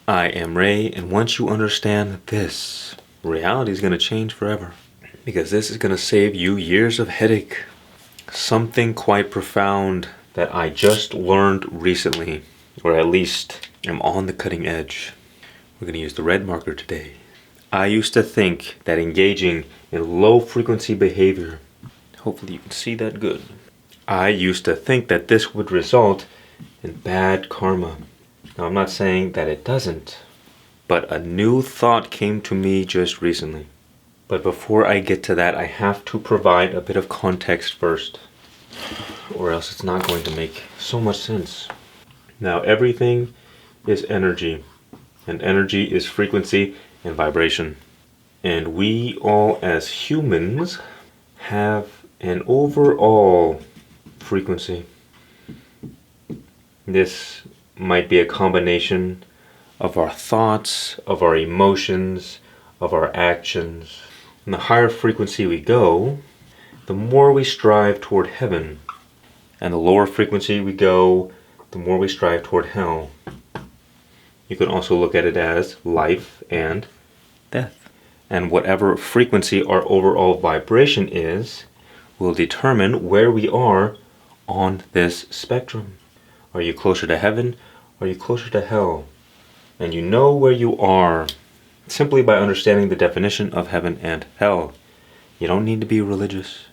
I am Ray, and once you understand this, reality is going to change forever. Because this is going to save you years of headache. Something quite profound that I just learned recently, or at least am on the cutting edge. We're going to use the red marker today. I used to think that engaging in low frequency behavior, hopefully you can see that good. I used to think that this would result in bad karma. Now I'm not saying that it doesn't, but a new thought came to me just recently. But before I get to that, I have to provide a bit of context first, or else it's not going to make so much sense. Now everything is energy, and energy is frequency and vibration. And we all as humans have an overall frequency. This might be a combination of our thoughts, of our emotions, of our actions. And the higher frequency we go, the more we strive toward heaven. And the lower frequency we go, the more we strive toward hell. You can also look at it as life and death. And whatever frequency our overall vibration is, will determine where we are on this spectrum. Are you closer to heaven? Are you closer to hell? And you know where you are simply by understanding the definition of heaven and hell. You don't need to be religious.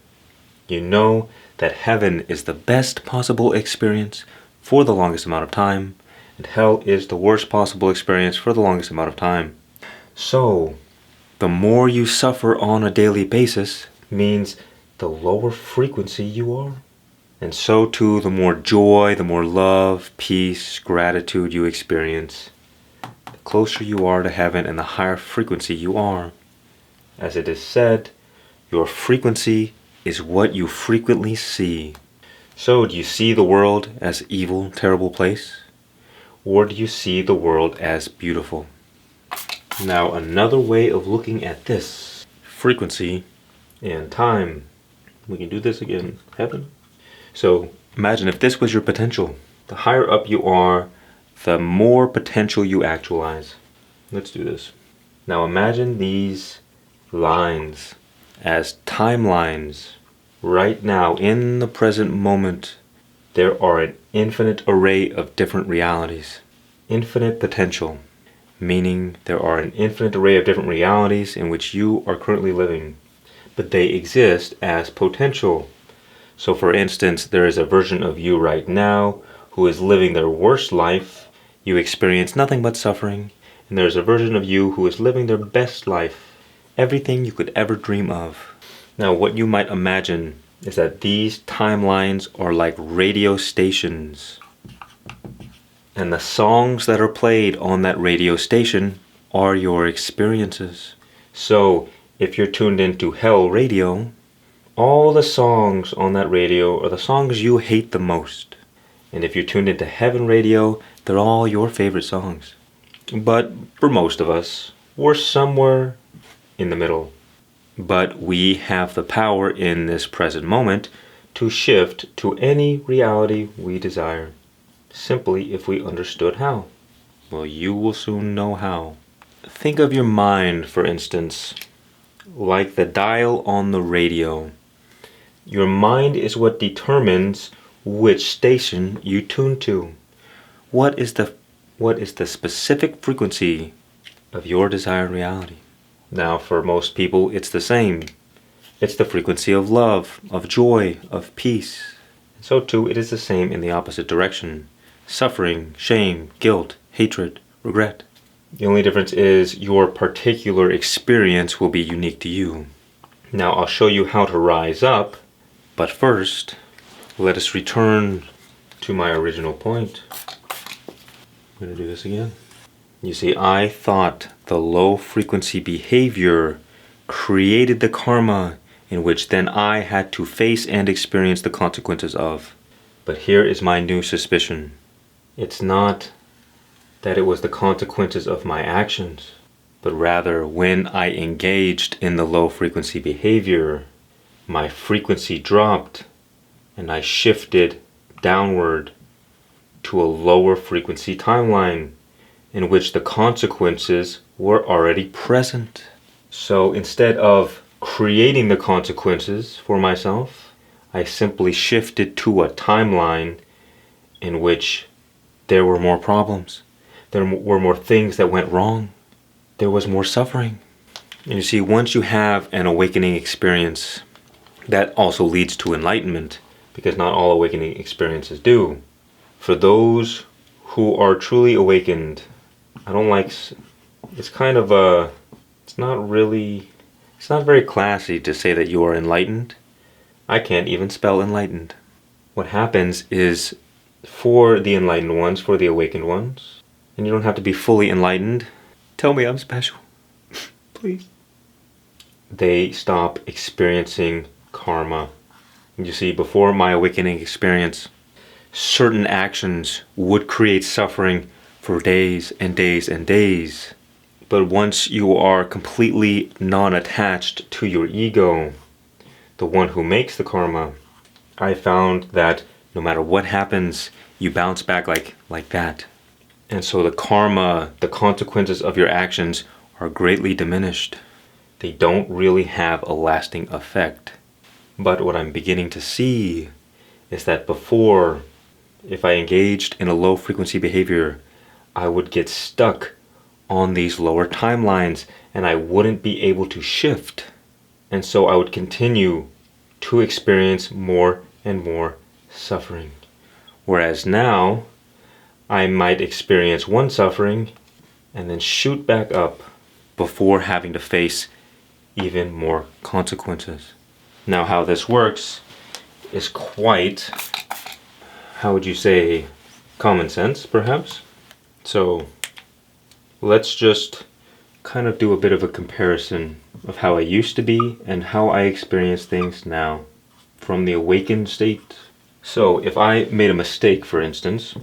You know that heaven is the best possible experience for the longest amount of time, and hell is the worst possible experience for the longest amount of time. So, the more you suffer on a daily basis means the lower frequency you are. And so too, the more joy, the more love, peace, gratitude you experience, the closer you are to heaven and the higher frequency you are. As it is said, your frequency is what you frequently see. So do you see the world as evil, terrible place? Or do you see the world as beautiful? Now another way of looking at this, frequency and time. We can do this again, heaven. So imagine if this was your potential. The higher up you are, the more potential you actualize. Let's do this. Now imagine these lines as timelines. Right now, in the present moment, there are an infinite array of different realities. Infinite potential, meaning there are an infinite array of different realities in which you are currently living. But they exist as potential. So for instance, there is a version of you right now who is living their worst life. You experience nothing but suffering. And there's a version of you who is living their best life. Everything you could ever dream of. Now what you might imagine is that these timelines are like radio stations. And the songs that are played on that radio station are your experiences. So if you're tuned into Hell Radio, all the songs on that radio are the songs you hate the most. And if you're tuned into Heaven Radio, they're all your favorite songs. But for most of us, we're somewhere in the middle. But we have the power in this present moment to shift to any reality we desire. Simply if we understood how. Well, you will soon know how. Think of your mind, for instance, like the dial on the radio. Your mind is what determines which station you tune to. What is the specific frequency of your desired reality? Now, for most people, it's the same. It's the frequency of love, of joy, of peace. So too, it is the same in the opposite direction. Suffering, shame, guilt, hatred, regret. The only difference is your particular experience will be unique to you. Now, I'll show you how to rise up. But first, let us return to my original point. I'm going to do this again. You see, I thought the low frequency behavior created the karma in which then I had to face and experience the consequences of. But here is my new suspicion. It's not that it was the consequences of my actions, but rather when I engaged in the low frequency behavior, my frequency dropped and I shifted downward to a lower frequency timeline. in which the consequences were already present. So instead of creating the consequences for myself, I simply shifted to a timeline in which there were more problems. There were more things that went wrong. There was more suffering. And you see, once you have an awakening experience, that also leads to enlightenment, because not all awakening experiences do. For those who are truly awakened, it's kind of it's not very classy to say that you are enlightened. I can't even spell enlightened. What happens is, for the enlightened ones, for the awakened ones, and you don't have to be fully enlightened, tell me I'm special. Please. They stop experiencing karma. You see, before my awakening experience, certain actions would create suffering for days and days and days. But once you are completely non-attached to your ego, the one who makes the karma, I found that no matter what happens, you bounce back like that. And so the karma, the consequences of your actions are greatly diminished. They don't really have a lasting effect. But what I'm beginning to see is that before, if I engaged in a low frequency behavior, I would get stuck on these lower timelines and I wouldn't be able to shift. And so I would continue to experience more and more suffering. Whereas now, I might experience one suffering and then shoot back up before having to face even more consequences. Now, how this works is quite, how would you say, common sense, perhaps? So let's just kind of do a bit of a comparison of how I used to be and how I experience things now from the awakened state. So if I made a mistake, for instance,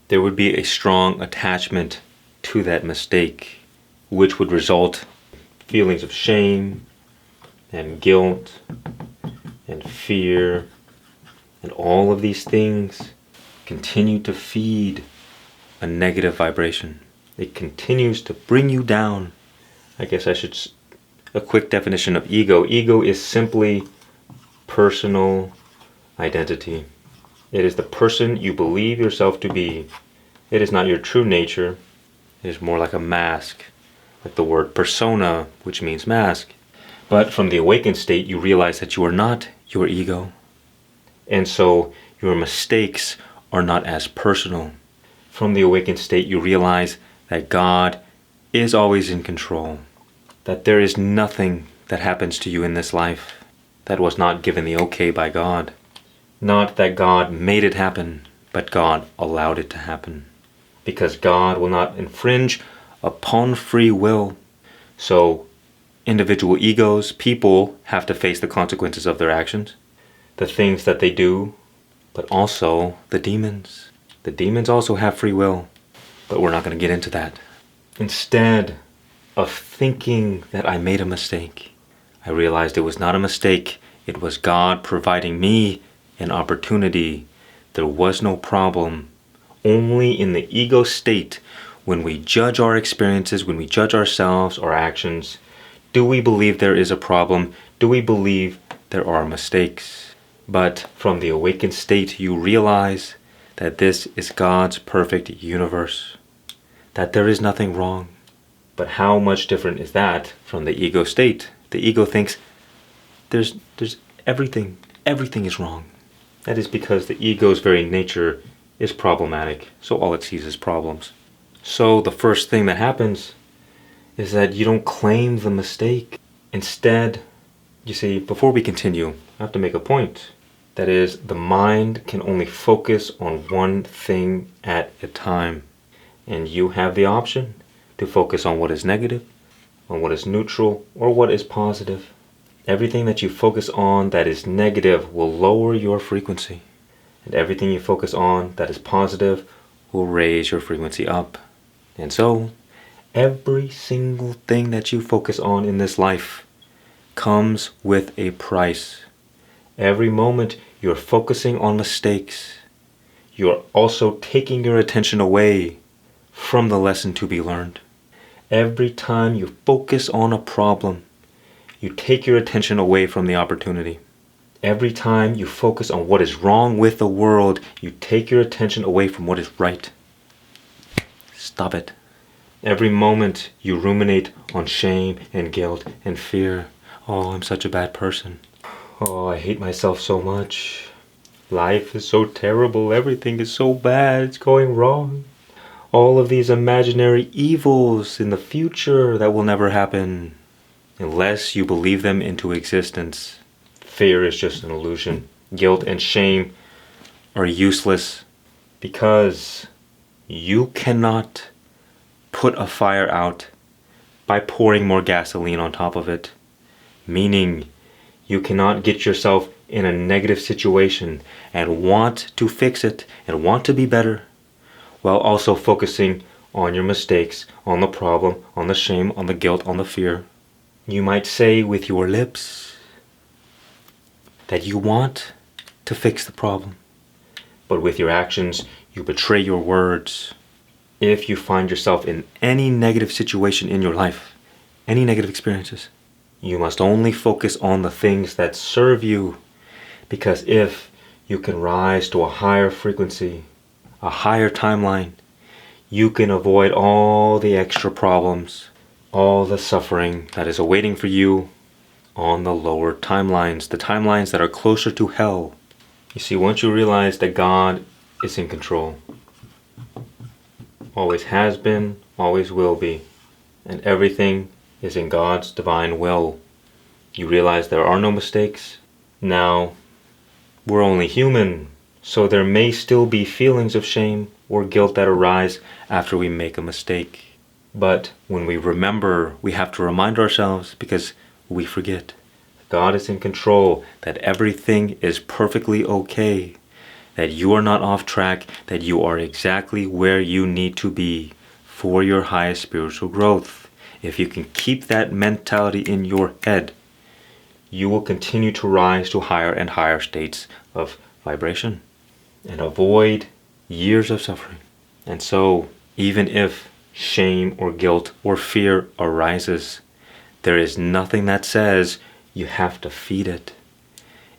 there would be a strong attachment to that mistake, which would result in feelings of shame and guilt and fear, and all of these things continue to feed a negative vibration. It continues to bring you down. I guess a quick definition of ego. Ego is simply personal identity. It is the person you believe yourself to be. It is not your true nature. It is more like a mask, like the word persona, which means mask. But from the awakened state, you realize that you are not your ego. And so your mistakes are not as personal. From the awakened state, you realize that God is always in control. That there is nothing that happens to you in this life that was not given the okay by God. Not that God made it happen, but God allowed it to happen. Because God will not infringe upon free will. So individual egos, people, have to face the consequences of their actions, the things that they do, but also the demons. The demons also have free will, but we're not going to get into that. Instead of thinking that I made a mistake, I realized it was not a mistake. It was God providing me an opportunity. There was no problem. Only in the ego state, when we judge our experiences, when we judge ourselves, our actions, do we believe there is a problem? Do we believe there are mistakes? But from the awakened state, you realize that this is God's perfect universe, that there is nothing wrong. But how much different is that from the ego state? The ego thinks there's everything is wrong. That is because the ego's very nature is problematic, so all it sees is problems. So the first thing that happens is that you don't claim the mistake. Instead, you see, before we continue, I have to make a point. That is, the mind can only focus on one thing at a time. And you have the option to focus on what is negative, on what is neutral, or what is positive. Everything that you focus on that is negative will lower your frequency. And everything you focus on that is positive will raise your frequency up. And so, every single thing that you focus on in this life comes with a price. Every moment you're focusing on mistakes, you're also taking your attention away from the lesson to be learned. Every time you focus on a problem, you take your attention away from the opportunity. Every time you focus on what is wrong with the world, you take your attention away from what is right. Stop it. Every moment you ruminate on shame and guilt and fear. Oh, I'm such a bad person. Oh, I hate myself so much. Life is so terrible. Everything is so bad. It's going wrong. All of these imaginary evils in the future that will never happen unless you believe them into existence. Fear is just an illusion. Guilt and shame are useless because you cannot put a fire out by pouring more gasoline on top of it. Meaning, you cannot get yourself in a negative situation and want to fix it and want to be better while also focusing on your mistakes, on the problem, on the shame, on the guilt, on the fear. You might say with your lips that you want to fix the problem, but with your actions, you betray your words. If you find yourself in any negative situation in your life, any negative experiences, you must only focus on the things that serve you, because if you can rise to a higher frequency, a higher timeline, you can avoid all the extra problems, all the suffering that is awaiting for you on the lower timelines, the timelines that are closer to hell. You see, once you realize that God is in control, always has been, always will be, and everything is in God's divine will, you realize there are no mistakes. Now, we're only human, so there may still be feelings of shame or guilt that arise after we make a mistake. But when we remember, we have to remind ourselves, because we forget. God is in control, that everything is perfectly okay, that you are not off track, that you are exactly where you need to be for your highest spiritual growth. If you can keep that mentality in your head, you will continue to rise to higher and higher states of vibration and avoid years of suffering. And so, even if shame or guilt or fear arises, there is nothing that says you have to feed it.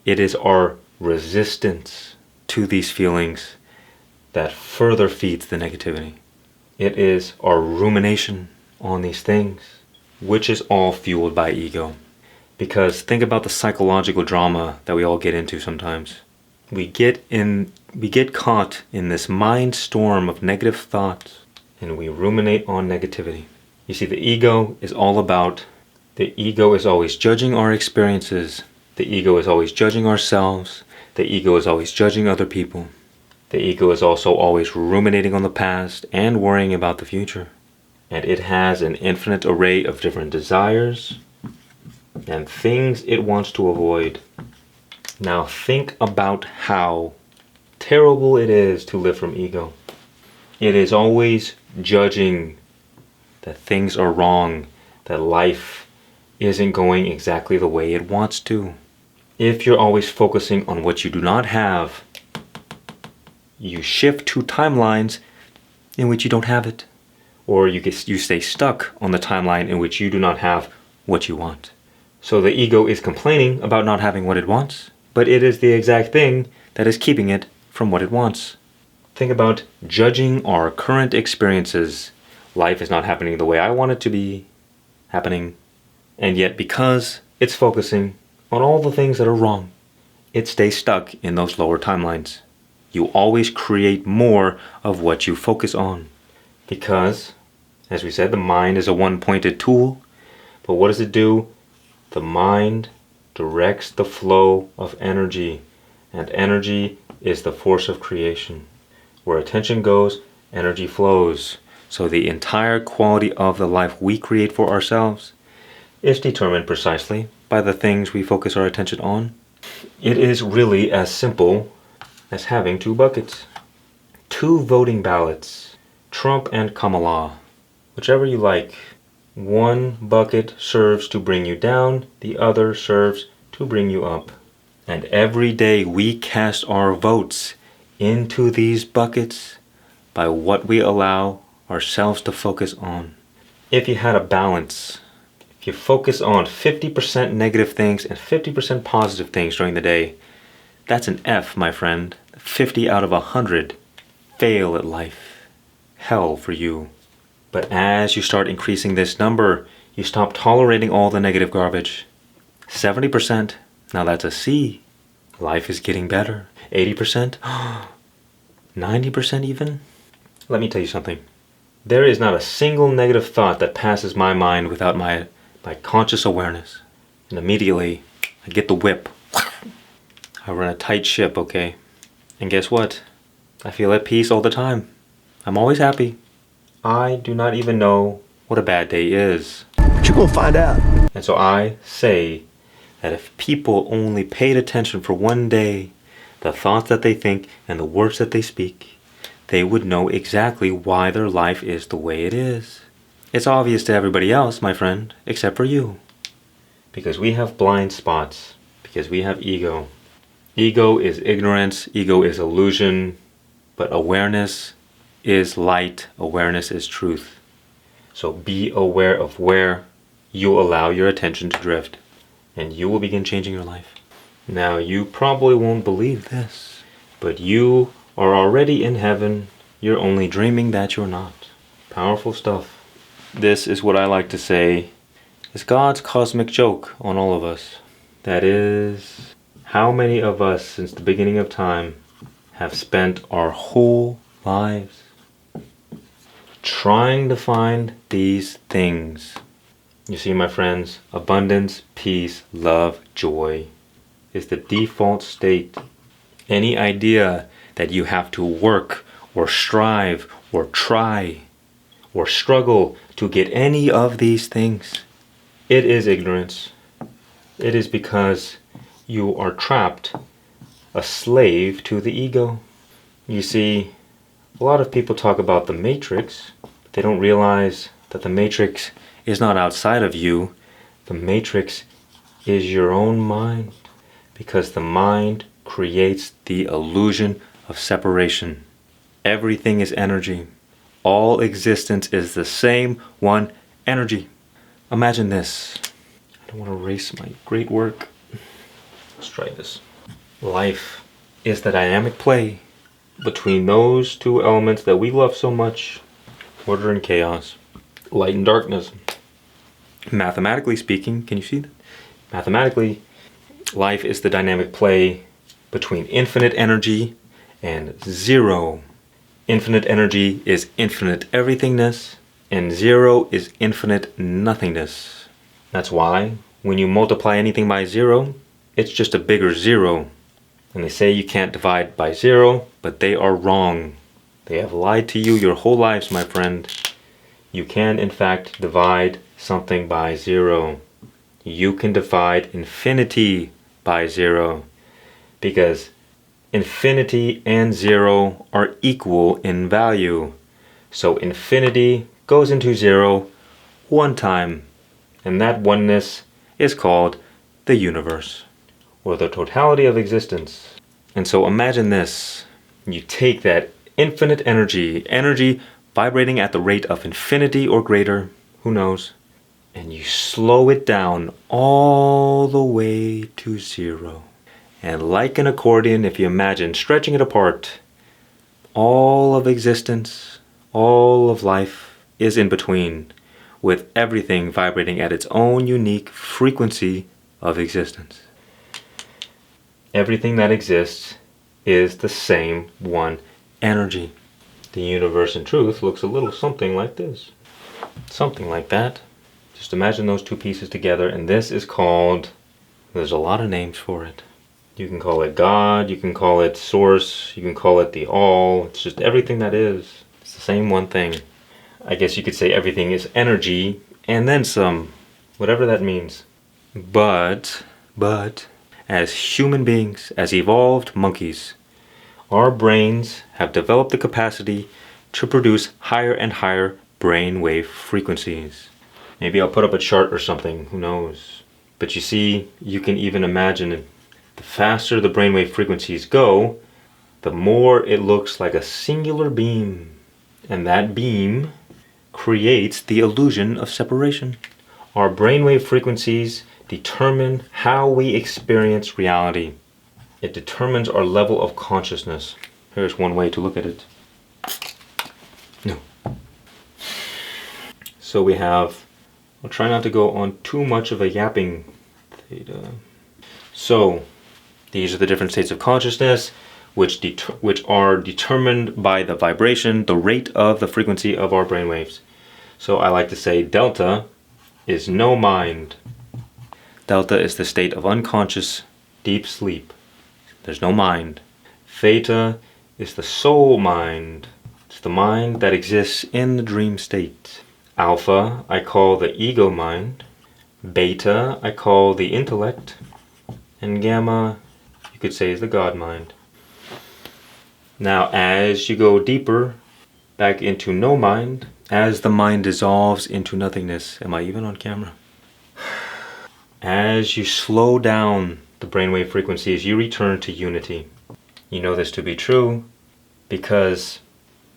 It is our resistance to these feelings that further feeds the negativity. It is our rumination on these things, which is all fueled by ego. Because think about the psychological drama that we all get into sometimes. We get caught in this mind storm of negative thoughts, and we ruminate on negativity. You see, the ego is always judging our experiences. The ego is always judging ourselves. The ego is always judging other people. The ego is also always ruminating on the past and worrying about the future. And it has an infinite array of different desires and things it wants to avoid. Now think about how terrible it is to live from ego. It is always judging that things are wrong, that life isn't going exactly the way it wants to. If you're always focusing on what you do not have, you shift to timelines in which you don't have it. Or you stay stuck on the timeline in which you do not have what you want. So the ego is complaining about not having what it wants, but it is the exact thing that is keeping it from what it wants. Think about judging our current experiences. Life is not happening the way I want it to be happening. And yet because it's focusing on all the things that are wrong, it stays stuck in those lower timelines. You always create more of what you focus on. Because, as we said, the mind is a one-pointed tool. But what does it do? The mind directs the flow of energy. And energy is the force of creation. Where attention goes, energy flows. So the entire quality of the life we create for ourselves is determined precisely by the things we focus our attention on. It is really as simple as having two buckets. Two voting ballots, Trump and Kamala, whichever you like. One bucket serves to bring you down, the other serves to bring you up. And every day we cast our votes into these buckets by what we allow ourselves to focus on. If you had a balance, if you focus on 50% negative things and 50% positive things during the day, that's an F, my friend. 50 out of 100 fail at life. Hell for you. But as you start increasing this number, you stop tolerating all the negative garbage. 70%, now that's a C. Life is getting better. 80%, 90% even. Let me tell you something. There is not a single negative thought that passes my mind without my conscious awareness. And immediately, I get the whip. I run a tight ship, okay? And guess what? I feel at peace all the time. I'm always happy. I do not even know what a bad day is. But you're gonna find out. And so I say that if people only paid attention for one day, the thoughts that they think and the words that they speak, they would know exactly why their life is the way it is. It's obvious to everybody else, my friend, except for you. Because we have blind spots. Because we have ego. Ego is ignorance. Ego is illusion. But awareness is light. Awareness is truth. So be aware of where you allow your attention to drift. And you will begin changing your life. Now, you probably won't believe this, but you are already in heaven. You're only dreaming that you're not. Powerful stuff. This is what I like to say is God's cosmic joke on all of us. That is, how many of us since the beginning of time have spent our whole lives trying to find these things? You see, my friends, abundance, peace, love, joy is the default state. Any idea that you have to work or strive or try or struggle to get any of these things, it is ignorance. It is because you are trapped, a slave to the ego. You see, a lot of people talk about the matrix, but they don't realize that the matrix is not outside of you. The matrix is your own mind, because the mind creates the illusion of separation. Everything is energy. All existence is the same one energy. Imagine this. I don't want to erase my great work. Let's try this. Life is the dynamic play between those two elements that we love so much, order and chaos, light and darkness. Mathematically speaking, can you see that? Mathematically, life is the dynamic play between infinite energy and zero. Infinite energy is infinite everythingness, and zero is infinite nothingness. That's why when you multiply anything by zero, it's just a bigger zero. And they say you can't divide by zero, but they are wrong. They have lied to you your whole lives, my friend. You can, in fact, divide something by zero. You can divide infinity by zero, because infinity and zero are equal in value. So infinity goes into zero one time, and that oneness is called the universe, or the totality of existence. And so imagine this. You take that infinite energy vibrating at the rate of infinity or greater, who knows, and you slow it down all the way to zero. And like an accordion, if you imagine stretching it apart, all of existence, all of life is in between, with everything vibrating at its own unique frequency of existence. Everything that exists is the same one energy. The universe in truth looks a little something like this. Something like that. Just imagine those two pieces together, and this is called, there's a lot of names for it. You can call it God, you can call it Source, you can call it the All. It's just everything that is. It's the same one thing. I guess you could say everything is energy, and then some, whatever that means. But, as human beings, as evolved monkeys, our brains have developed the capacity to produce higher and higher brainwave frequencies. Maybe I'll put up a chart or something, who knows. But you see, you can even imagine the faster the brainwave frequencies go, the more it looks like a singular beam. And that beam creates the illusion of separation. Our brainwave frequencies determine how we experience reality. It determines our level of consciousness. Here's one way to look at it. No. So we have, I'll try not to go on too much of a yapping theta. So these are the different states of consciousness which are determined by the vibration, the rate of the frequency of our brainwaves. So I like to say delta is no mind. Delta is the state of unconscious deep sleep. There's no mind. Theta is the soul mind. It's the mind that exists in the dream state. Alpha I call the ego mind. Beta I call the intellect. And gamma you could say is the God mind. Now as you go deeper back into no mind, as the mind dissolves into nothingness, am I even on camera? As you slow down the brainwave frequencies, you return to unity. You know this to be true because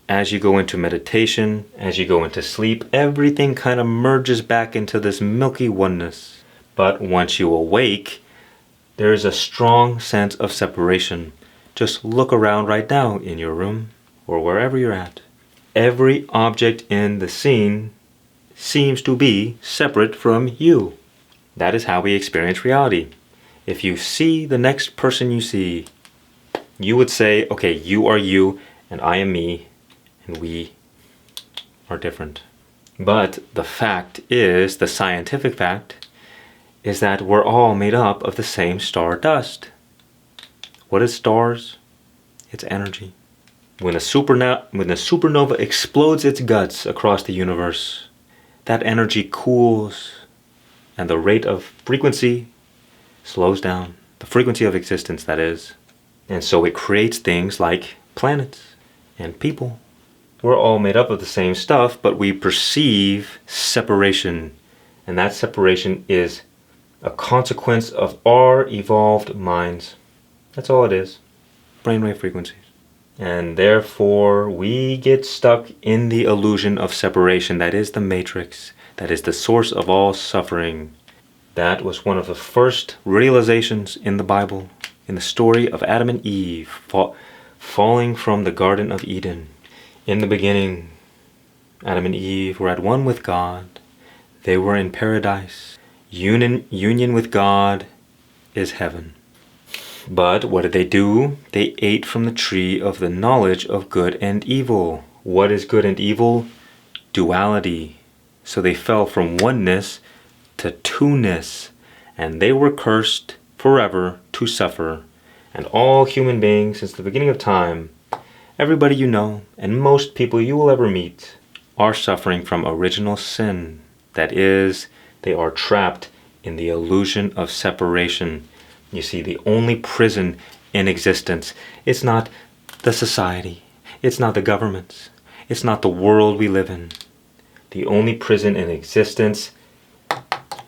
as you go into meditation, as you go into sleep, everything kind of merges back into this milky oneness. But once you awake, there is a strong sense of separation. Just look around right now in your room or wherever you're at. Every object in the scene seems to be separate from you. That is how we experience reality. If you see the next person you see, you would say, okay, you are you and I am me and we are different. But the fact is, the scientific fact is that we're all made up of the same star dust. What is stars? It's energy. When a supernova explodes its guts across the universe, that energy cools and the rate of frequency slows down. The frequency of existence, that is. And so it creates things like planets and people. We're all made up of the same stuff, but we perceive separation. And that separation is a consequence of our evolved minds. That's all it is. Brainwave frequencies. And therefore, we get stuck in the illusion of separation. That is the matrix. That is the source of all suffering. That was one of the first realizations in the Bible, in the story of Adam and Eve falling from the Garden of Eden. In the beginning, Adam and Eve were at one with God. They were in paradise. Union with God is heaven. But what did they do? They ate from the tree of the knowledge of good and evil. What is good and evil? Duality. So they fell from oneness to two-ness, and they were cursed forever to suffer. And all human beings since the beginning of time, everybody you know, and most people you will ever meet, are suffering from original sin. That is, they are trapped in the illusion of separation. You see, the only prison in existence, it's not the society, it's not the governments, it's not the world we live in. The only prison in existence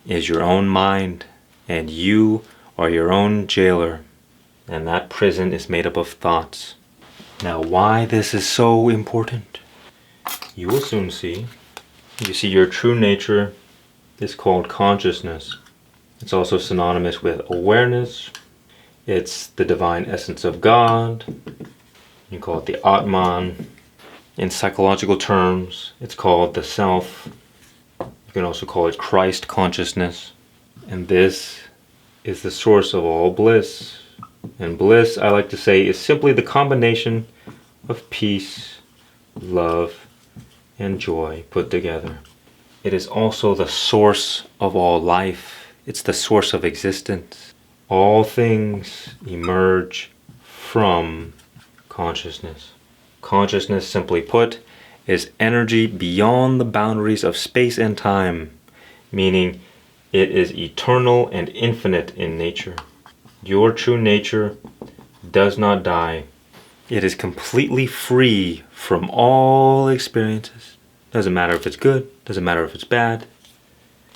is your own mind, and you are your own jailer. And that prison is made up of thoughts. Now, why this is so important, you will soon see. You see, your true nature is called consciousness. It's also synonymous with awareness. It's the divine essence of God. You call it the Atman. In psychological terms, it's called the self. You can also call it Christ consciousness. And this is the source of all bliss. And bliss, I like to say, is simply the combination of peace, love, and joy put together. It is also the source of all life. It's the source of existence. All things emerge from consciousness. Consciousness, simply put, is energy beyond the boundaries of space and time, meaning it is eternal and infinite in nature. Your true nature does not die. It is completely free from all experiences. Doesn't matter if it's good, doesn't matter if it's bad.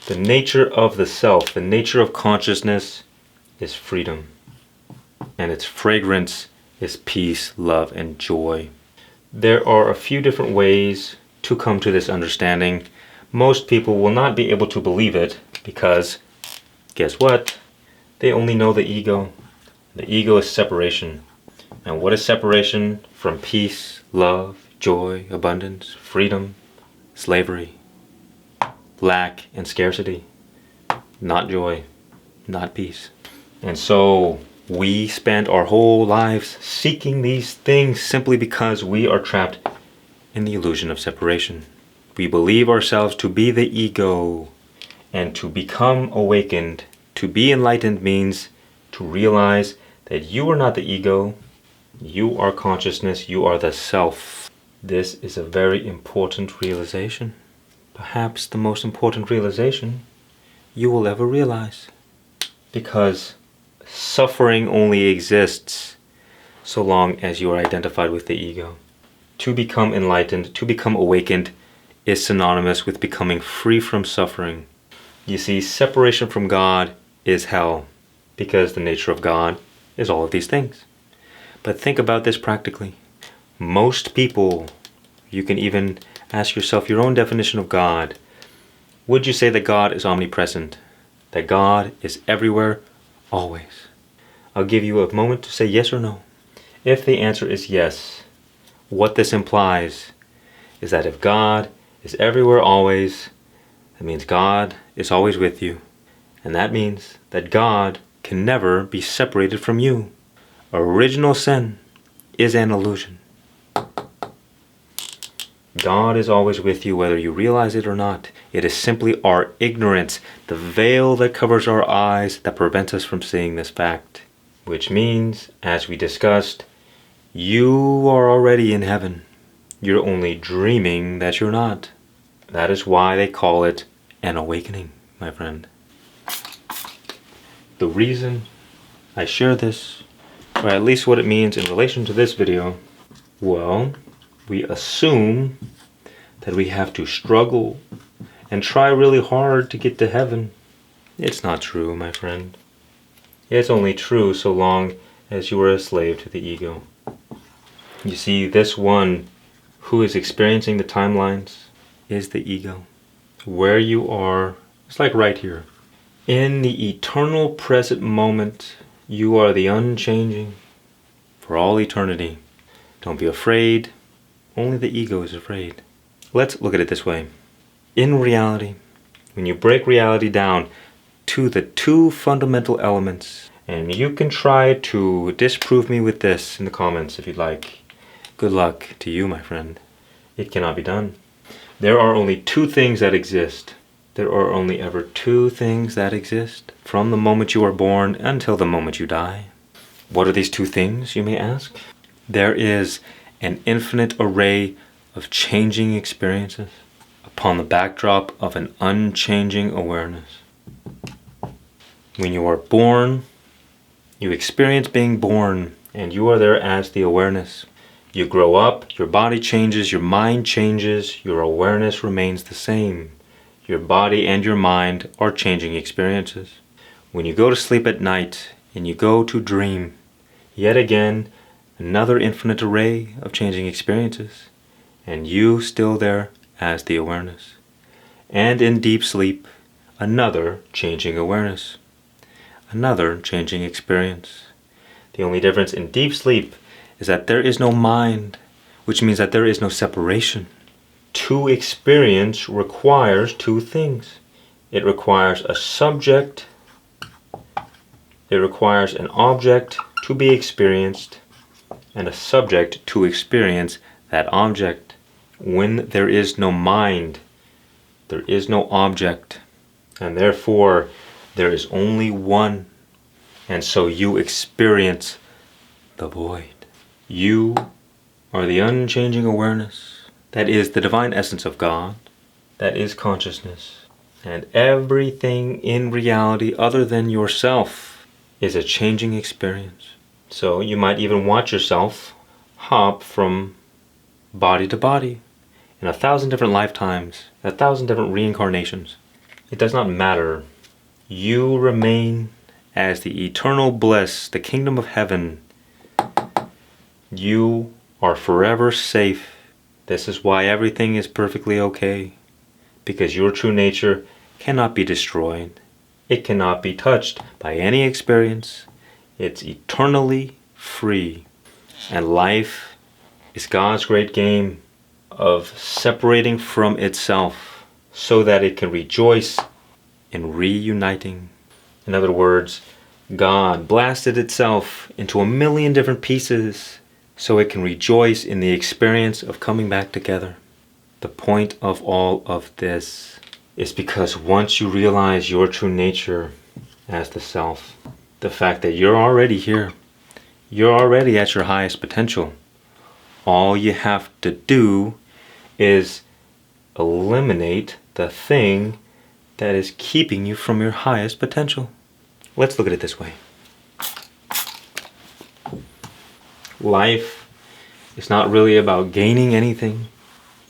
The nature of the self, the nature of consciousness is freedom. And its fragrance is peace, love, and joy. There are a few different ways to come to this understanding. Most people will not be able to believe it because, guess what? They only know the ego. The ego is separation. And what is separation from peace, love, joy, abundance, freedom, slavery, lack, and scarcity? Not joy, not peace. And so we spend our whole lives seeking these things simply because we are trapped in the illusion of separation. We believe ourselves to be the ego, and to become awakened, to be enlightened, means to realize that you are not the ego, you are consciousness, you are the self. This is a very important realization. Perhaps the most important realization you will ever realize. Because suffering only exists so long as you are identified with the ego. To become enlightened, to become awakened, is synonymous with becoming free from suffering. You see, separation from God is hell, because the nature of God is all of these things. But think about this practically. Most people, you can even ask yourself your own definition of God. Would you say that God is omnipresent? That God is everywhere, always? I'll give you a moment to say yes or no. If the answer is yes, what this implies is that if God is everywhere, always, that means God is always with you. And that means that God can never be separated from you. Original sin is an illusion. God is always with you whether you realize it or not. It is simply our ignorance, the veil that covers our eyes, that prevents us from seeing this fact. Which means, as we discussed, you are already in heaven. You're only dreaming that you're not. That is why they call it an awakening, my friend. The reason I share this, or at least what it means in relation to this video, well, we assume that we have to struggle and try really hard to get to heaven. It's not true, my friend. It's only true so long as you are a slave to the ego. You see, this one who is experiencing the timelines is the ego. Where you are, it's like right here. In the eternal present moment, you are the unchanging for all eternity. Don't be afraid. Only the ego is afraid. Let's look at it this way. In reality, when you break reality down to the two fundamental elements, and you can try to disprove me with this in the comments if you'd like. Good luck to you, my friend. It cannot be done. There are only two things that exist. There are only ever two things that exist from the moment you are born until the moment you die. What are these two things, you may ask? There is an infinite array of changing experiences upon the backdrop of an unchanging awareness. When you are born, you experience being born, and you are there as the awareness. You grow up, your body changes, your mind changes, your awareness remains the same. Your body and your mind are changing experiences. When you go to sleep at night and you go to dream, yet again, another infinite array of changing experiences, and you still there as the awareness. And in deep sleep, another changing awareness, another changing experience. The only difference in deep sleep is that there is no mind, which means that there is no separation. To experience requires two things. It requires a subject, it requires an object to be experienced, and a subject to experience that object. When there is no mind, there is no object, and therefore there is only one, and so you experience the void. You are the unchanging awareness. That is the divine essence of God. That is consciousness. And everything in reality other than yourself is a changing experience. So you might even watch yourself hop from body to body in 1,000 different lifetimes, 1,000 different reincarnations. It does not matter. You remain as the eternal bliss, the kingdom of heaven, You are forever safe. This is why everything is perfectly okay. Because your true nature cannot be destroyed. It cannot be touched by any experience. It's eternally free. And life is God's great game of separating from itself so that it can rejoice in reuniting. In other words, God blasted itself into a million different pieces so it can rejoice in the experience of coming back together. The point of all of this is because once you realize your true nature as the self, the fact that you're already here, you're already at your highest potential, all you have to do is eliminate the thing that is keeping you from your highest potential. Let's look at it this way. Life is not really about gaining anything.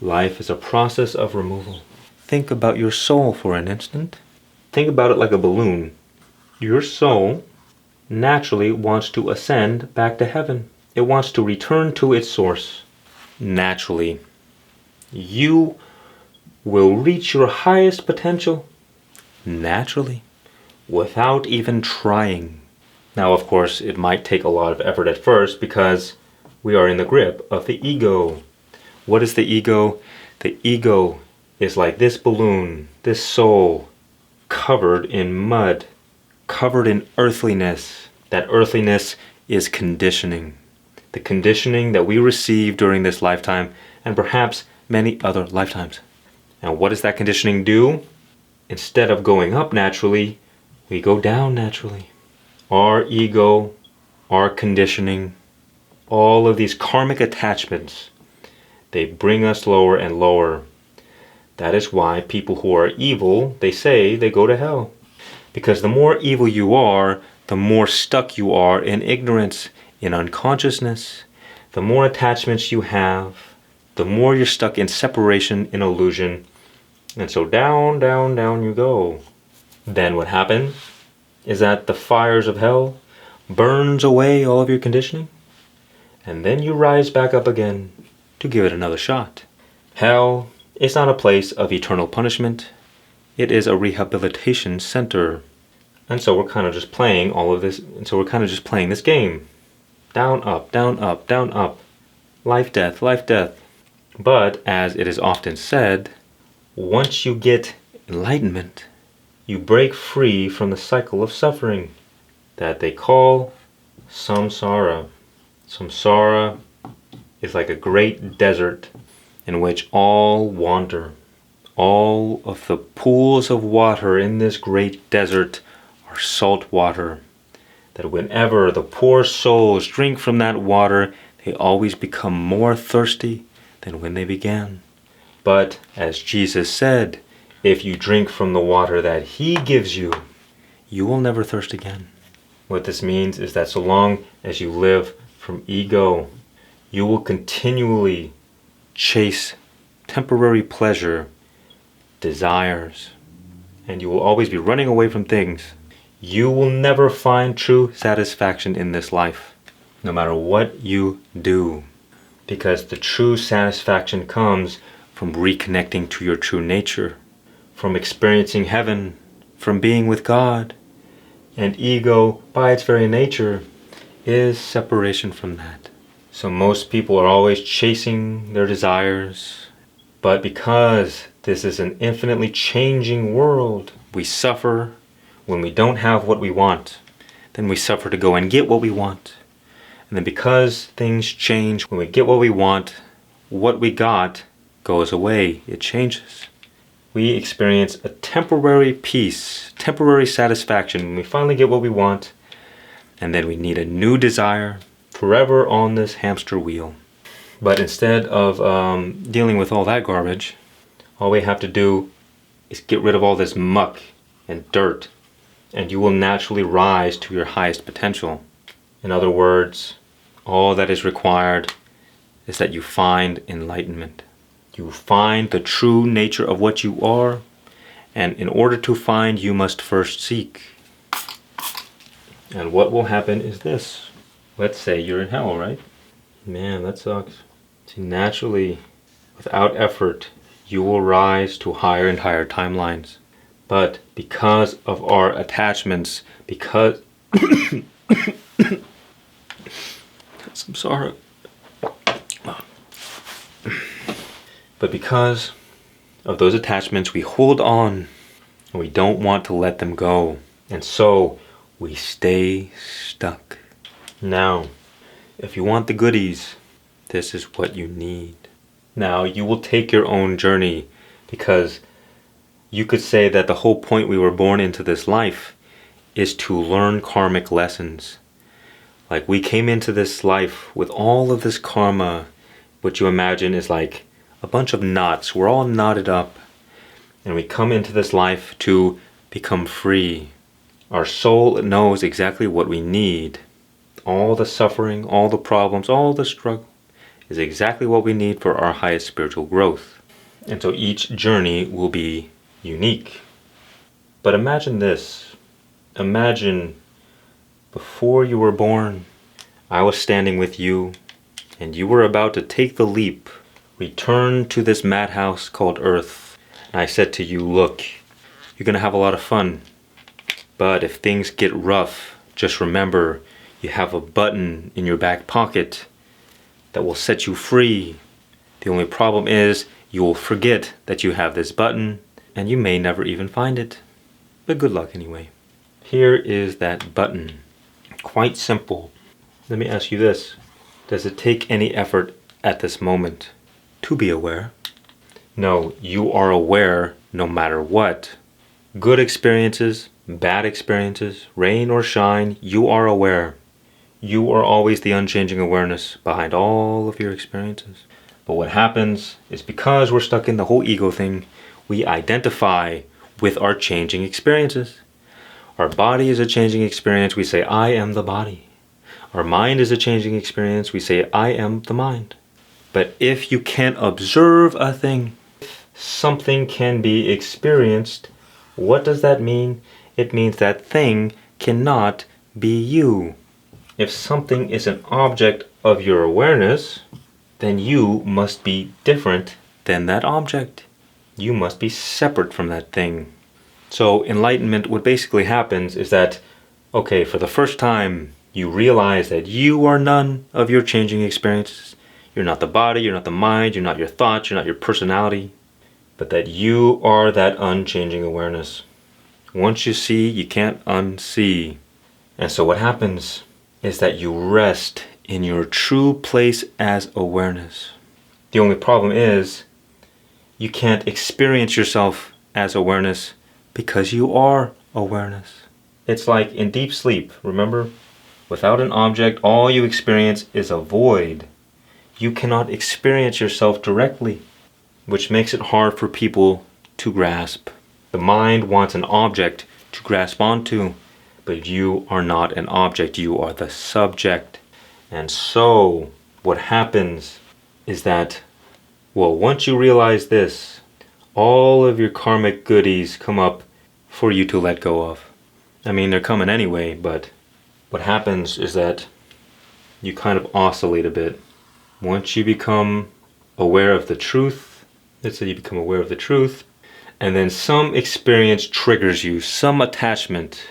Life is a process of removal. Think about your soul for an instant. Think about it like a balloon. Your soul naturally wants to ascend back to heaven. It wants to return to its source. Naturally. You will reach your highest potential naturally, without even trying. Now, of course, it might take a lot of effort at first because we are in the grip of the ego. What is the ego? The ego is like this balloon, this soul, covered in mud, covered in earthliness. That earthliness is conditioning. The conditioning that we receive during this lifetime and perhaps many other lifetimes. And what does that conditioning do? Instead of going up naturally, we go down naturally. Our ego, our conditioning, all of these karmic attachments, they bring us lower and lower. That is why people who are evil, they say they go to hell. Because the more evil you are, the more stuck you are in ignorance, in unconsciousness. The more attachments you have, the more you're stuck in separation, in illusion. And so down, down, down you go. Then what happens is that the fires of hell burns away all of your conditioning. And then you rise back up again to give it another shot. Hell is not a place of eternal punishment. It is a rehabilitation center. And so we're kind of just playing all of this. And so we're kind of just playing this game. Down, up, down, up, down, up. Life, death, life, death. But as it is often said, once you get enlightenment, you break free from the cycle of suffering that they call samsara. Samsara is like a great desert in which all wander. All of the pools of water in this great desert are salt water. That whenever the poor souls drink from that water, they always become more thirsty than when they began. But as Jesus said, if you drink from the water that He gives you, you will never thirst again. What this means is that so long as you live from ego, you will continually chase temporary pleasure, desires, and you will always be running away from things. You will never find true satisfaction in this life, no matter what you do, because the true satisfaction comes from reconnecting to your true nature, from experiencing heaven, from being with God. And ego, by its very nature, is separation from that. So most people are always chasing their desires, but because this is an infinitely changing world, we suffer when we don't have what we want. Then we suffer to go and get what we want. And then because things change, when we get what we want, what we got goes away. It changes. We experience a temporary peace, temporary satisfaction when we finally get what we want, and then we need a new desire, forever on this hamster wheel. But instead of dealing with all that garbage, all we have to do is get rid of all this muck and dirt, and you will naturally rise to your highest potential. In other words, all that is required is that you find enlightenment. You find the true nature of what you are, and in order to find, you must first seek. And what will happen is this. Let's say you're in hell, right? Man, that sucks. See, naturally, without effort, you will rise to higher and higher timelines. But because of our attachments, because I'm sorry. But because of those attachments, we hold on and we don't want to let them go. And so we stay stuck. Now, if you want the goodies, this is what you need. Now, you will take your own journey, because you could say that the whole point we were born into this life is to learn karmic lessons. Like, we came into this life with all of this karma, what you imagine is like a bunch of knots. We're all knotted up. And we come into this life to become free. Our soul knows exactly what we need. All the suffering, all the problems, all the struggle is exactly what we need for our highest spiritual growth. And so each journey will be unique. But imagine this. Imagine before you were born, I was standing with you, and you were about to take the leap, return to this madhouse called Earth. And I said to you, look, you're going to have a lot of fun. But if things get rough, just remember, you have a button in your back pocket that will set you free. The only problem is you will forget that you have this button, and you may never even find it. But good luck anyway. Here is that button. Quite simple. Let me ask you this. Does it take any effort at this moment to be aware? No, you are aware no matter what. Good experiences, bad experiences, rain or shine, you are aware. You are always the unchanging awareness behind all of your experiences. But what happens is, because we're stuck in the whole ego thing, we identify with our changing experiences. Our body is a changing experience, we say, I am the body. Our mind is a changing experience, we say, I am the mind. But if you can't observe a thing, something can be experienced. What does that mean? It means that thing cannot be you. If something is an object of your awareness, then you must be different than that object. You must be separate from that thing. So enlightenment, what basically happens is that, okay, for the first time, you realize that you are none of your changing experiences. You're not the body, you're not the mind, you're not your thoughts, you're not your personality, but that you are that unchanging awareness. Once you see, you can't unsee. And so what happens is that you rest in your true place as awareness. The only problem is you can't experience yourself as awareness because you are awareness. It's like in deep sleep, remember? Without an object, all you experience is a void. You cannot experience yourself directly, which makes it hard for people to grasp. The mind wants an object to grasp onto, but you are not an object, you are the subject. And so, what happens is that, well, once you realize this, all of your karmic goodies come up for you to let go of. I mean, they're coming anyway, but what happens is that you kind of oscillate a bit. Once you become aware of the truth, let's say you become aware of the truth, and then some experience triggers you, some attachment,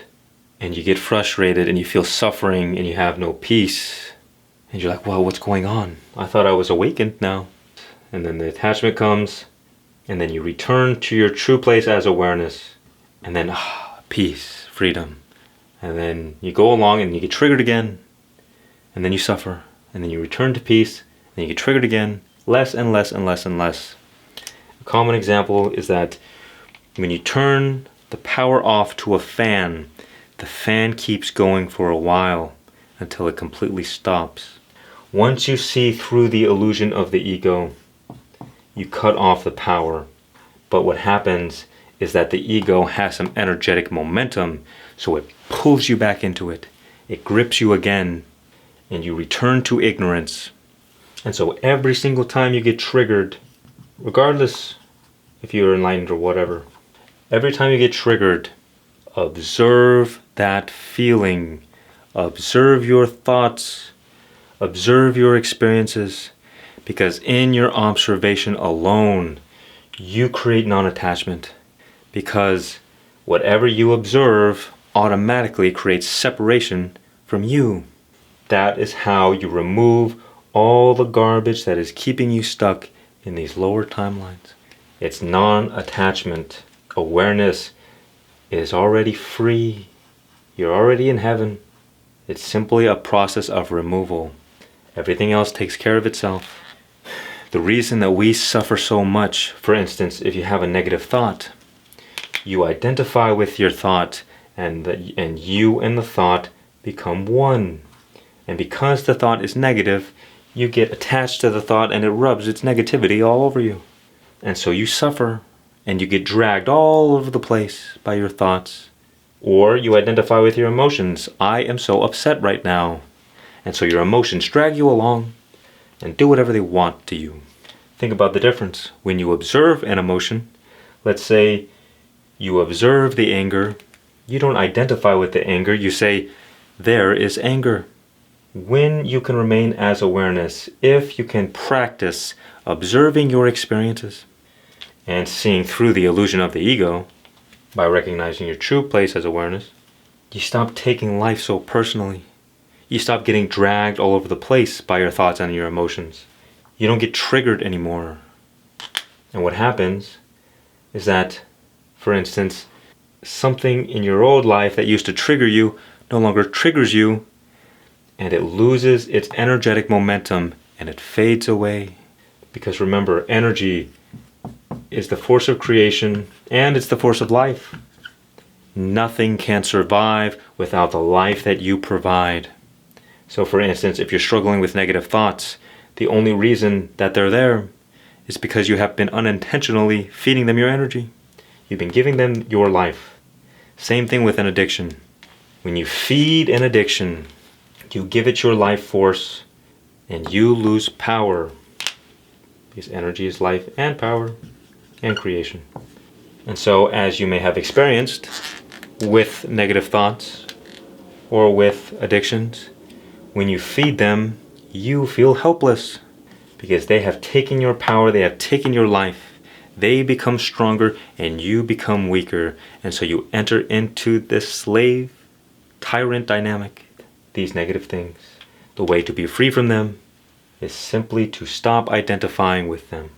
and you get frustrated and you feel suffering and you have no peace. And you're like, well, what's going on? I thought I was awakened now. And then the attachment comes, and then you return to your true place as awareness, and then peace, freedom. And then you go along and you get triggered again, and then you suffer, and then you return to peace, and you get triggered again, less and less and less and less. A common example is that when you turn the power off to a fan, the fan keeps going for a while until it completely stops. Once you see through the illusion of the ego, you cut off the power. But what happens is that the ego has some energetic momentum, so it pulls you back into it. It grips you again, and you return to ignorance. And so every single time you get triggered, regardless if you're enlightened or whatever, every time you get triggered, observe that feeling. Observe your thoughts. Observe your experiences, because in your observation alone, you create non-attachment. Because whatever you observe automatically creates separation from you. That is how you remove all the garbage that is keeping you stuck in these lower timelines. It's non-attachment. Awareness is already free. You're already in heaven. It's simply a process of removal. Everything else takes care of itself. The reason that we suffer so much, for instance, if you have a negative thought, you identify with your thought, and you and the thought become one. And because the thought is negative, you get attached to the thought and it rubs its negativity all over you. And so you suffer, and you get dragged all over the place by your thoughts. Or you identify with your emotions. I am so upset right now. And so your emotions drag you along and do whatever they want to you. Think about the difference. When you observe an emotion, let's say you observe the anger, you don't identify with the anger, you say, there is anger. When you can remain as awareness, if you can practice observing your experiences and seeing through the illusion of the ego by recognizing your true place as awareness, you stop taking life so personally. You stop getting dragged all over the place by your thoughts and your emotions. You don't get triggered anymore. And what happens is that, for instance, something in your old life that used to trigger you no longer triggers you, and it loses its energetic momentum and it fades away. Because remember, energy is the force of creation and it's the force of life. Nothing can survive without the life that you provide. So for instance, if you're struggling with negative thoughts, the only reason that they're there is because you have been unintentionally feeding them your energy. You've been giving them your life. Same thing with an addiction. When you feed an addiction, you give it your life force and you lose power. Because energy is life and power and creation. And so, as you may have experienced with negative thoughts or with addictions, when you feed them, you feel helpless because they have taken your power, they have taken your life. They become stronger and you become weaker. And so you enter into this slave tyrant dynamic, these negative things. The way to be free from them is simply to stop identifying with them,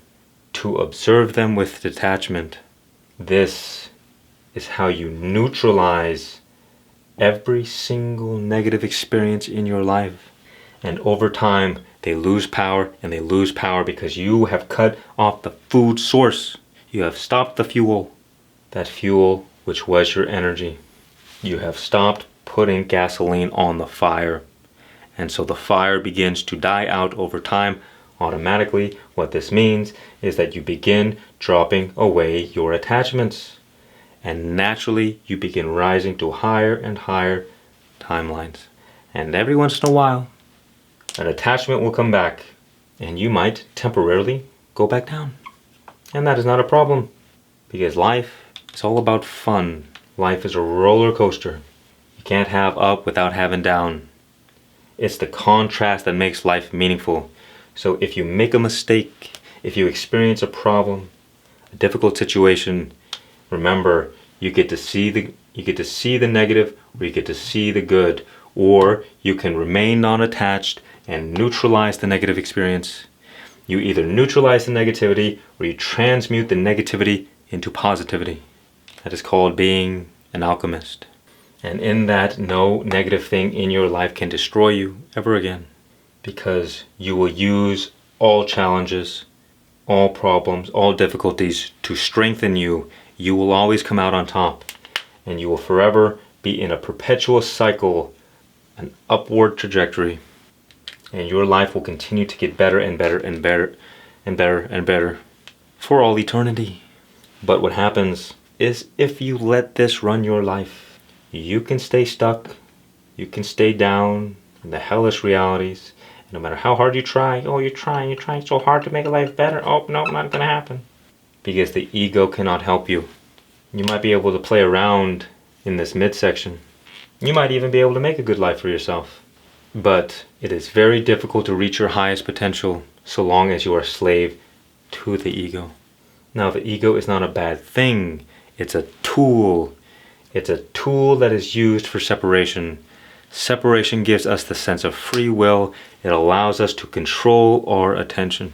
to observe them with detachment. This is how you neutralize every single negative experience in your life. And over time, they lose power, and they lose power because you have cut off the food source. You have stopped the fuel, that fuel which was your energy. You have stopped putting gasoline on the fire. And so the fire begins to die out over time automatically. What this means is that you begin dropping away your attachments. And naturally, you begin rising to higher and higher timelines. And every once in a while, an attachment will come back, and you might temporarily go back down. And that is not a problem, because life is all about fun. Life is a roller coaster. You can't have up without having down. It's the contrast that makes life meaningful. So if you make a mistake, if you experience a problem, a difficult situation, remember, you get to see the negative, or you get to see the good, or you can remain non-attached and neutralize the negative experience. You either neutralize the negativity or you transmute the negativity into positivity. That is called being an alchemist. And in that, no negative thing in your life can destroy you ever again, because you will use all challenges, all problems, all difficulties to strengthen you. You will always come out on top, and you will forever be in a perpetual cycle, an upward trajectory. And your life will continue to get better and better and better and better and better for all eternity. But what happens is, if you let this run your life, you can stay stuck, you can stay down in the hellish realities, and no matter how hard you try, you're trying so hard to make life better, oh no, not gonna happen. Because the ego cannot help you. You might be able to play around in this midsection. You might even be able to make a good life for yourself. But it is very difficult to reach your highest potential so long as you are a slave to the ego. Now, the ego is not a bad thing. It's a tool. It's a tool that is used for separation. Separation gives us the sense of free will. It allows us to control our attention.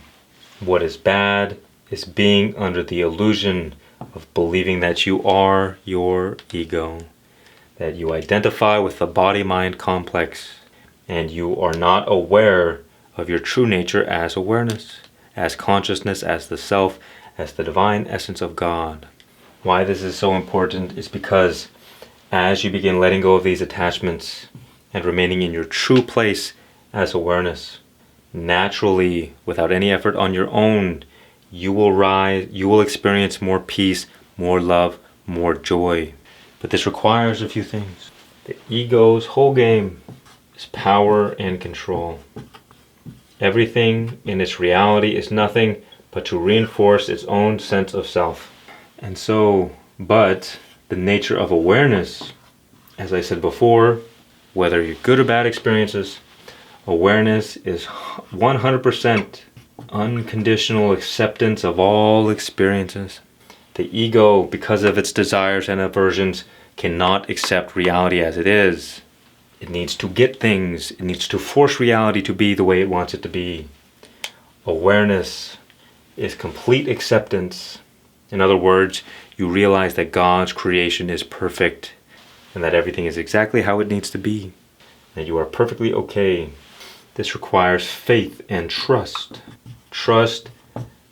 What is bad is being under the illusion of believing that you are your ego, that you identify with the body-mind complex, and you are not aware of your true nature as awareness, as consciousness, as the self, as the divine essence of God. Why this is so important is because as you begin letting go of these attachments and remaining in your true place as awareness, naturally, without any effort on your own, you will rise, you will experience more peace, more love, more joy. But this requires a few things. The ego's whole game is power and control. Everything in its reality is nothing but to reinforce its own sense of self. And so, but the nature of awareness, as I said before, whether you're good or bad experiences, awareness is 100% unconditional acceptance of all experiences. The ego, because of its desires and aversions, cannot accept reality as it is. It needs to get things. It needs to force reality to be the way it wants it to be. Awareness is complete acceptance. In other words, you realize that God's creation is perfect and that everything is exactly how it needs to be, that you are perfectly okay. This requires faith and trust. Trust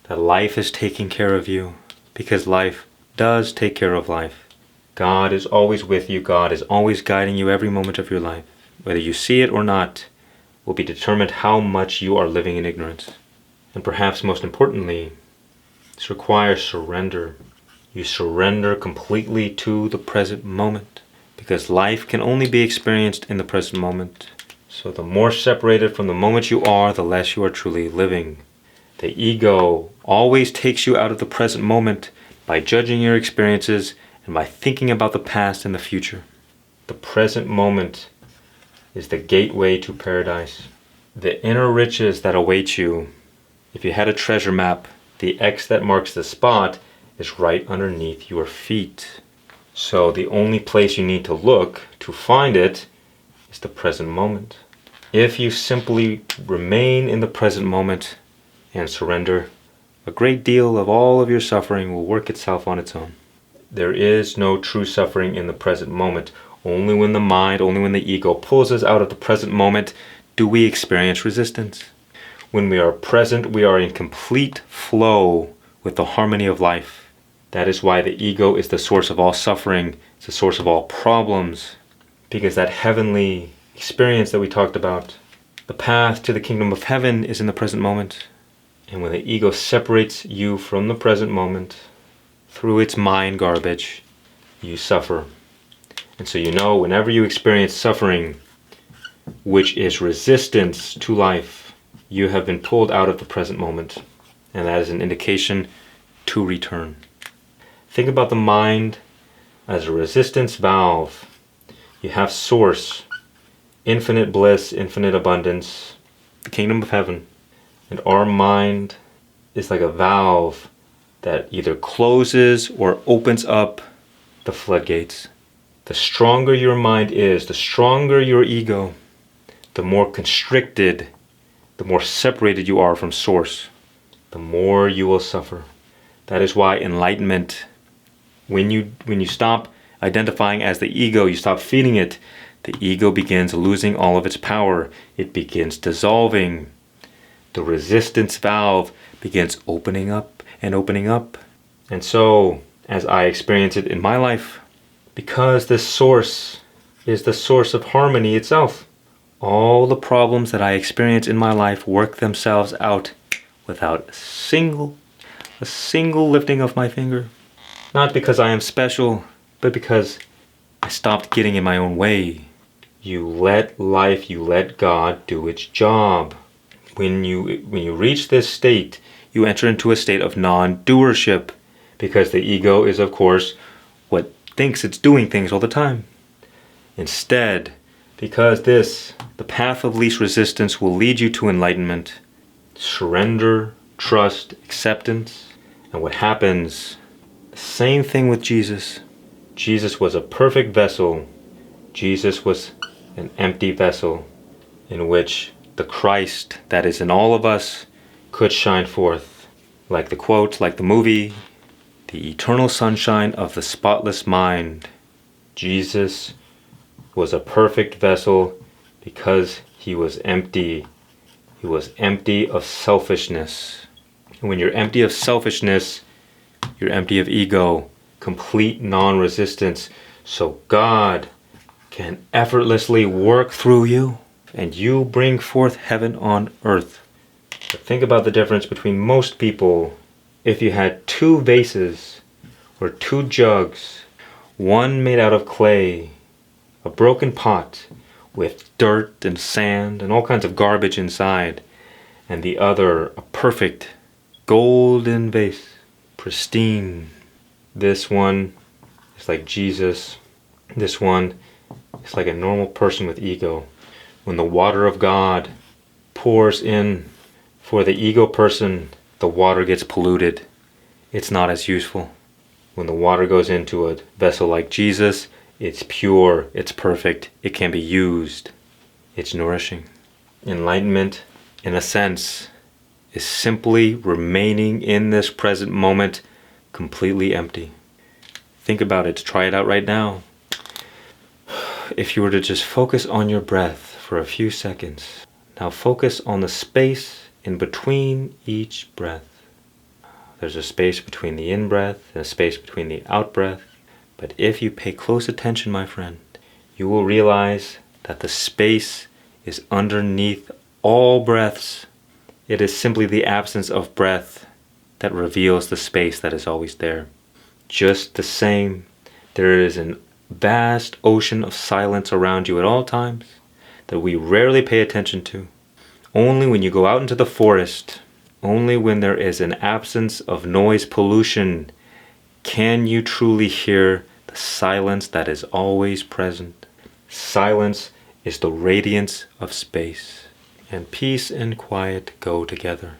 that life is taking care of you, because life does take care of life. God is always with you. God is always guiding you every moment of your life. Whether you see it or not will be determined how much you are living in ignorance. And perhaps most importantly, this requires surrender. You surrender completely to the present moment, because life can only be experienced in the present moment. So the more separated from the moment you are, the less you are truly living. The ego always takes you out of the present moment by judging your experiences and by thinking about the past and the future. The present moment is the gateway to paradise. The inner riches that await you, if you had a treasure map, the X that marks the spot is right underneath your feet. So the only place you need to look to find it is the present moment. If you simply remain in the present moment and surrender, a great deal of all of your suffering will work itself on its own. There is no true suffering in the present moment. Only when the mind, only when the ego pulls us out of the present moment do we experience resistance. When we are present, we are in complete flow with the harmony of life. That is why the ego is the source of all suffering, it's the source of all problems, because that heavenly experience that we talked about, the path to the kingdom of heaven, is in the present moment. And when the ego separates you from the present moment through its mind garbage, you suffer. And so you know, whenever you experience suffering, which is resistance to life, you have been pulled out of the present moment. And that is an indication to return. Think about the mind as a resistance valve. You have source, infinite bliss, infinite abundance, the kingdom of heaven. And our mind is like a valve that either closes or opens up the floodgates. The stronger your mind is, the stronger your ego, the more constricted, the more separated you are from source, the more you will suffer. That is why enlightenment, when you stop identifying as the ego, you stop feeding it, the ego begins losing all of its power. It begins dissolving. The resistance valve begins opening up and opening up. And so, as I experience it in my life, because this source is the source of harmony itself, all the problems that I experience in my life work themselves out without a single lifting of my finger. Not because I am special, but because I stopped getting in my own way. You let life, you let God do its job. When you reach this state, you enter into a state of non-doership, because the ego is, of course, what thinks it's doing things all the time. Instead, Because the path of least resistance, will lead you to enlightenment, surrender, trust, acceptance. And what happens, the same thing with Jesus. Jesus was a perfect vessel. Jesus was an empty vessel in which the Christ that is in all of us could shine forth. Like the quote, like the movie, the eternal sunshine of the spotless mind. Jesus was a perfect vessel because he was empty. He was empty of selfishness. And when you're empty of selfishness, you're empty of ego, complete non-resistance. So God can effortlessly work through you and you bring forth heaven on earth. But think about the difference between most people. If you had 2 vases or 2 jugs, one made out of clay, a broken pot with dirt and sand and all kinds of garbage inside, and the other a perfect golden vase, pristine. This one is like Jesus. This one is like a normal person with ego. When the water of God pours in for the ego person, the water gets polluted. It's not as useful. When the water goes into a vessel like Jesus, it's pure, it's perfect, it can be used, it's nourishing. Enlightenment, in a sense, is simply remaining in this present moment completely empty. Think about it, try it out right now. If you were to just focus on your breath for a few seconds, now focus on the space in between each breath. There's a space between the in-breath and a space between the out-breath. But if you pay close attention, my friend, you will realize that the space is underneath all breaths. It is simply the absence of breath that reveals the space that is always there. Just the same, there is a vast ocean of silence around you at all times that we rarely pay attention to. Only when you go out into the forest, only when there is an absence of noise pollution, can you truly hear the silence that is always present. Silence is the radiance of space. And peace and quiet go together.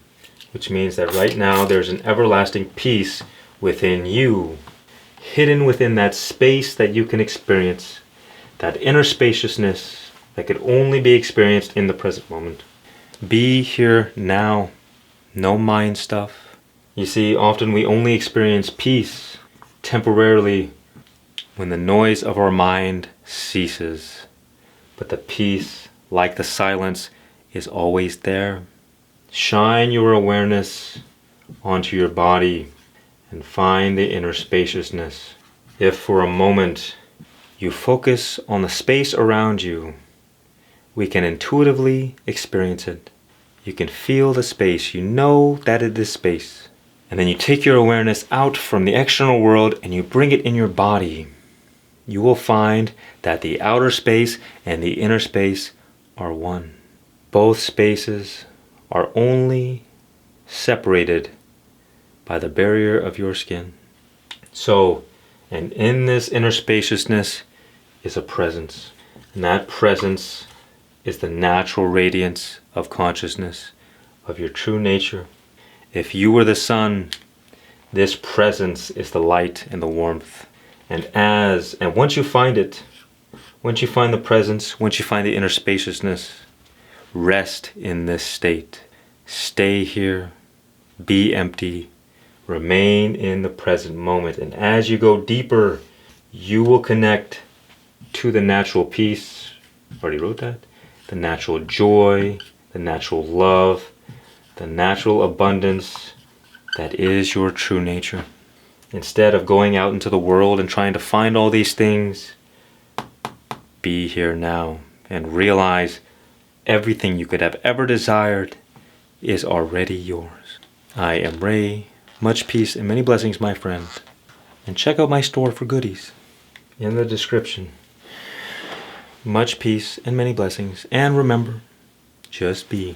Which means that right now there's an everlasting peace within you, hidden within that space that you can experience, that inner spaciousness that could only be experienced in the present moment. Be here now. No mind stuff. You see, often we only experience peace temporarily when the noise of our mind ceases. But the peace, like the silence, is always there. Shine your awareness onto your body and find the inner spaciousness. If for a moment you focus on the space around you, we can intuitively experience it. You can feel the space. You know that it is space. And then you take your awareness out from the external world and you bring it in your body. You will find that the outer space and the inner space are one. Both spaces are only separated by the barrier of your skin. So, and in this inner spaciousness is a presence. And that presence is the natural radiance of consciousness, of your true nature. If you were the sun, this presence is the light and the warmth. And once you find it, once you find the presence, once you find the inner spaciousness, rest in this state. Stay here, be empty, remain in the present moment. And as you go deeper, you will connect to the natural peace. Already wrote that. The natural joy, the natural love, the natural abundance that is your true nature. Instead of going out into the world and trying to find all these things, be here now and realize everything you could have ever desired is already yours. I am Ray. Much peace and many blessings, my friend. And check out my store for goodies in the description. Much peace and many blessings. And remember, just be.